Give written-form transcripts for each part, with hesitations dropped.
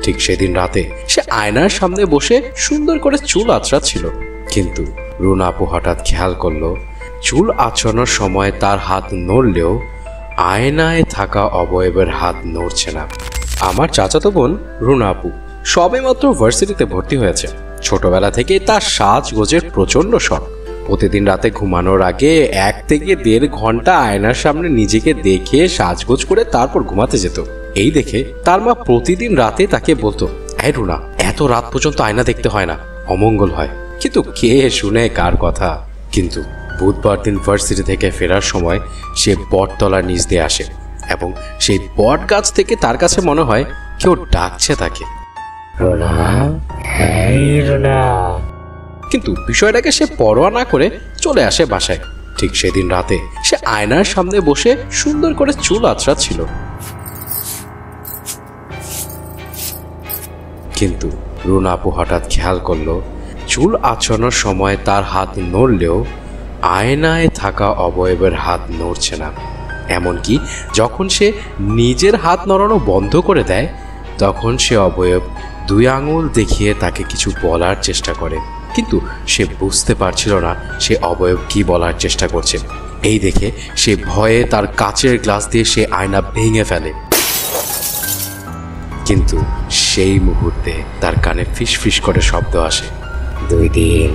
ঠিক সেদিন রাতে সে আয়নার সামনে বসে সুন্দর করে চুল আঁচড়াচ্ছিল। কিন্তু রুনা আপু হঠাৎ খেয়াল করলো চুল আঁচড়ানোর সময় তার হাত নড়লেও আয়নায় থাকা অবয়বের হাত নড়ছে না। আমার চাচাতো বোন রুনা আপু সবেমাত্র ভার্সিটিতে ভর্তি হয়েছে। ছোটবেলা থেকে তার সাজগোজের প্রচন্ড শখ। প্রতিদিন রাতে ঘুমানোর আগে 1 থেকে 1.5 ঘন্টা আয়নার সামনে নিজেকে দেখে সাজগোজ করে তারপর ঘুমাতে যেত। এই দেখে তার মা প্রতিদিন রাতে তাকে বলতো, এই রুনা, এত রাত পর্যন্ত আয়না দেখতে হয় না, অমঙ্গল হয়। কিন্তু কে শুনে কার কথা। কিন্তু বুধবার দিন ভার্সিটি থেকে ফেরার সময় সে বটতলার নিচ দিয়ে আসে এবং সেই বট গাছ থেকে তার কাছে মনে হয় কেউ ডাকছে তাকে, রুনা, এই রুনা। কিন্তু বিষয়টাকে সে পরোয়া না করে চলে আসে বাসায়। ঠিক সেদিন রাতে সে আয়নার সামনে বসে সুন্দর করে চুল আঁচড়াচ্ছিল। কিন্তু রুনা আপু হঠাৎ খেয়াল করলো চুল আঁচড়ানোর সময় তার হাত নড়লেও আয়নায় থাকা অবয়বের হাত নড়ছে না। এমনকি যখন সে নিজের হাত নড়ানো বন্ধ করে দেয় তখন সে অবয়ব 2 আঙুল দেখিয়ে তাকে কিছু বলার চেষ্টা করে, কিন্তু সে বুঝতে পারছিল না সে অবয়ব কি বলার চেষ্টা করছে। এই দেখে সে ভয়ে তার কাচের গ্লাস দিয়ে সে আয়না ভেঙে ফেলে। কিন্তু সেই মুহূর্তে তার কানে ফিসফিস করে শব্দ আসে, 2 দিন,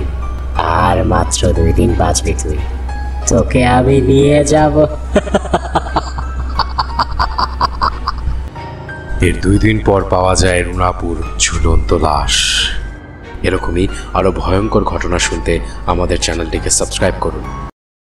আর মাত্র 2 দিন বাঁচবি তুই, তোকে আমি নিয়ে যাব। এর 2 দিন পর পাওয়া যায় রুনাপুর ঝুলন্ত লাশ। এরকমই আরো ভয়ঙ্কর ঘটনা শুনতে আমাদের চ্যানেলটিকে সাবস্ক্রাইব করুন।